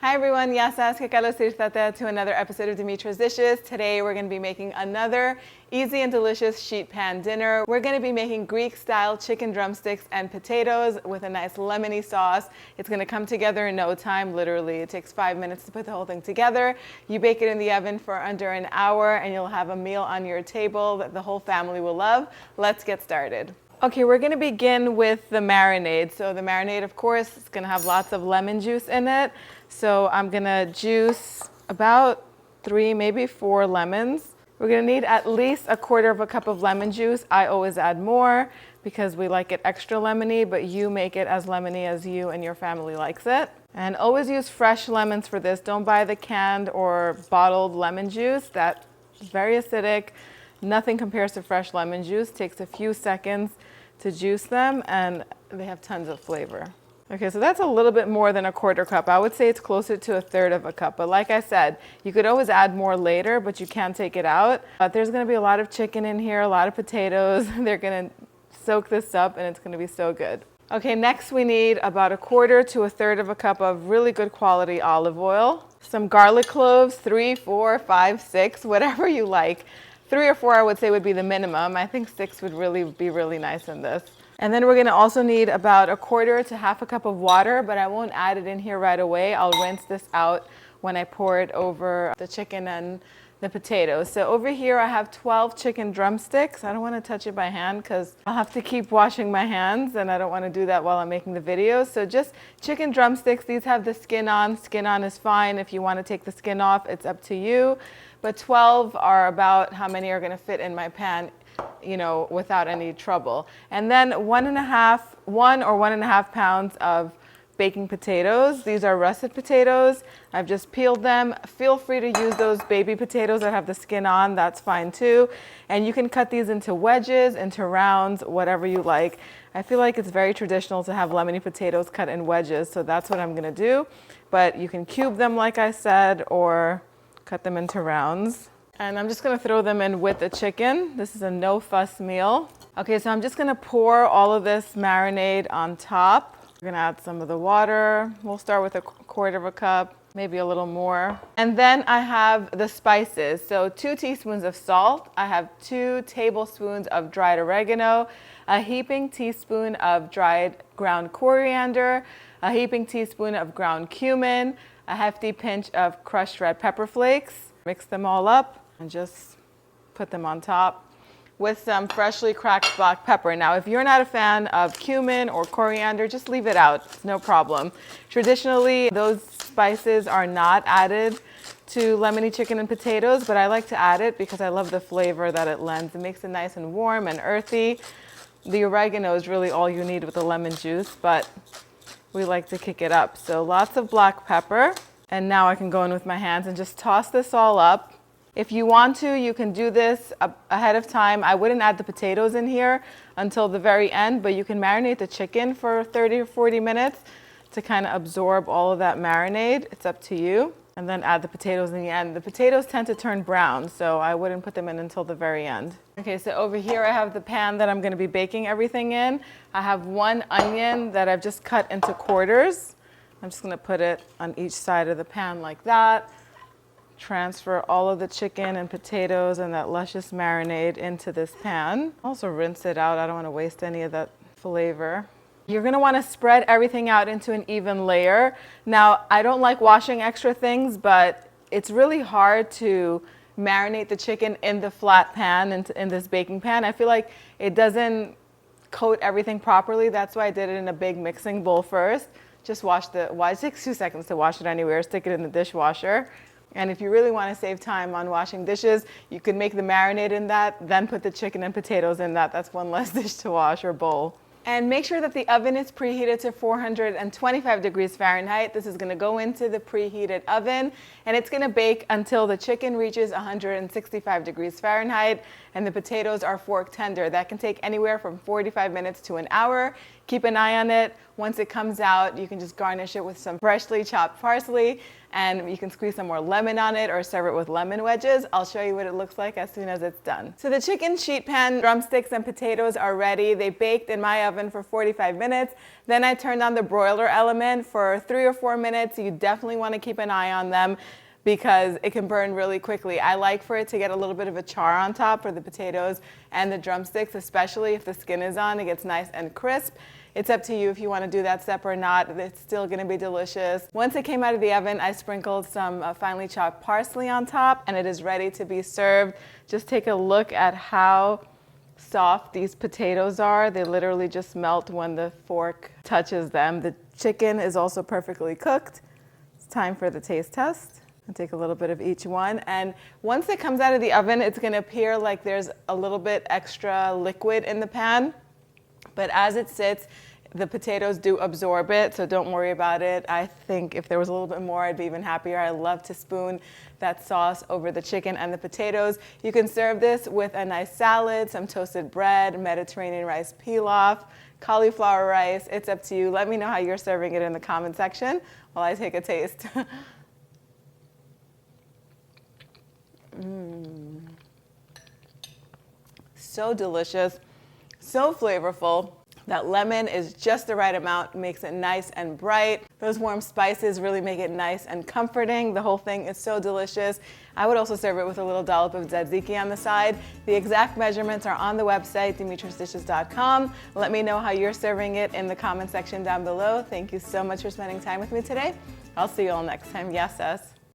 Hi everyone, yasas que kalos irtate to another episode of Dimitra's Dishes. Today we're going to be making another easy and delicious sheet pan dinner. We're going to be making Greek-style chicken drumsticks and potatoes with a nice lemony sauce. It's going to come together in no time, literally. It takes 5 minutes to put the whole thing together. You bake it in the oven for under an hour and you'll have a meal on your table that the whole family will love. Let's get started. Okay, we're going to begin with the marinade. So the marinade, of course, is going to have lots of lemon juice in it. So I'm going to juice about 3, maybe 4 lemons. We're going to need at least 1/4 cup of lemon juice. I always add more because we like it extra lemony, but you make it as lemony as you and your family likes it. And always use fresh lemons for this. Don't buy the canned or bottled lemon juice. That's very acidic. Nothing compares to fresh lemon juice. Takes a few seconds to juice them and they have tons of flavor. Okay, so that's a little bit more than 1/4 cup. I would say it's closer to 1/3 cup. But like I said, you could always add more later, but you can't take it out. There's gonna be a lot of chicken in here, a lot of potatoes. They're gonna soak this up and it's gonna be so good. Okay, next we need about 1/4 to 1/3 cup of really good quality olive oil. Some garlic cloves, 3, 4, 5, 6, whatever you like. 3 or 4 I would say would be the minimum. I think 6 would really be really nice in this. And then we're going to also need about 1/4 to 1/2 cup of water, but I won't add it in here right away. I'll rinse this out when I pour it over the chicken and the potatoes. So over here I have 12 chicken drumsticks. I don't want to touch it by hand because I'll have to keep washing my hands and I don't want to do that while I'm making the video. So just chicken drumsticks. These have the skin on. Skin on is fine. If you want to take the skin off, it's up to you. But 12 are about how many are going to fit in my pan, you know, without any trouble. And then 1 or 1.5 pounds of baking potatoes. These are russet potatoes. I've just peeled them. Feel free to use those baby potatoes that have the skin on. That's fine too. And you can cut these into wedges, into rounds, whatever you like. I feel like it's very traditional to have lemony potatoes cut in wedges, so that's what I'm going to do. But you can cube them, like I said, or cut them into rounds. And I'm just going to throw them in with the chicken. This is a no-fuss meal. Okay, so I'm just going to pour all of this marinade on top. We're going to add some of the water. We'll start with 1/4 cup, maybe a little more. And then I have the spices. So 2 teaspoons of salt. I have 2 tablespoons of dried oregano, a heaping teaspoon of dried ground coriander, a heaping teaspoon of ground cumin, a hefty pinch of crushed red pepper flakes. Mix them all up and just put them on top with some freshly cracked black pepper. Now, if you're not a fan of cumin or coriander, just leave it out. It's no problem. Traditionally, those spices are not added to lemony chicken and potatoes, but I like to add it because I love the flavor that it lends. It makes it nice and warm and earthy. The oregano is really all you need with the lemon juice, but we like to kick it up. So lots of black pepper. And now I can go in with my hands and just toss this all up. If you want to, you can do this ahead of time. I wouldn't add the potatoes in here until the very end, but you can marinate the chicken for 30 or 40 minutes to kind of absorb all of that marinade. It's up to you. And then add the potatoes in the end. The potatoes tend to turn brown, so I wouldn't put them in until the very end. Okay, so over here I have the pan that I'm going to be baking everything in. I have 1 onion that I've just cut into quarters. I'm just going to put it on each side of the pan like that. Transfer all of the chicken and potatoes and that luscious marinade into this pan. Also rinse it out. I don't want to waste any of that flavor. You're going to want to spread everything out into an even layer. Now, I don't like washing extra things, but it's really hard to marinate the chicken in the flat pan, in this baking pan. I feel like it doesn't coat everything properly. That's why I did it in a big mixing bowl first. Just it takes 2 seconds to wash it anywhere. Stick it in the dishwasher. And if you really want to save time on washing dishes, you could make the marinade in that, then put the chicken and potatoes in that. That's 1 less dish to wash or bowl. And make sure that the oven is preheated to 425 degrees Fahrenheit. This is going to go into the preheated oven and it's going to bake until the chicken reaches 165 degrees Fahrenheit and the potatoes are fork tender. That can take anywhere from 45 minutes to an hour. Keep an eye on it. Once it comes out, you can just garnish it with some freshly chopped parsley, and you can squeeze some more lemon on it or serve it with lemon wedges. I'll show you what it looks like as soon as it's done. So the chicken sheet pan drumsticks and potatoes are ready. They baked in my oven for 45 minutes. Then I turned on the broiler element for 3 or 4 minutes. You definitely want to keep an eye on them because it can burn really quickly. I like for it to get a little bit of a char on top for the potatoes and the drumsticks, especially if the skin is on. It gets nice and crisp. It's up to you if you want to do that step or not. It's still going to be delicious. Once it came out of the oven, I sprinkled some finely chopped parsley on top, and it is ready to be served. Just take a look at how soft these potatoes are. They literally just melt when the fork touches them. The chicken is also perfectly cooked. It's time for the taste test. I'll take a little bit of each one. And once it comes out of the oven, it's going to appear like there's a little bit extra liquid in the pan. But as it sits, the potatoes do absorb it, so don't worry about it. I think if there was a little bit more, I'd be even happier. I love to spoon that sauce over the chicken and the potatoes. You can serve this with a nice salad, some toasted bread, Mediterranean rice pilaf, cauliflower rice. It's up to you. Let me know how you're serving it in the comment section while I take a taste. So delicious, so flavorful. That lemon is just the right amount, makes it nice and bright. Those warm spices really make it nice and comforting. The whole thing is so delicious. I would also serve it with a little dollop of tzatziki on the side. The exact measurements are on the website, dimitrasdishes.com. Let me know how you're serving it in the comment section down below. Thank you so much for spending time with me today. I'll see you all next time. Yes, sis.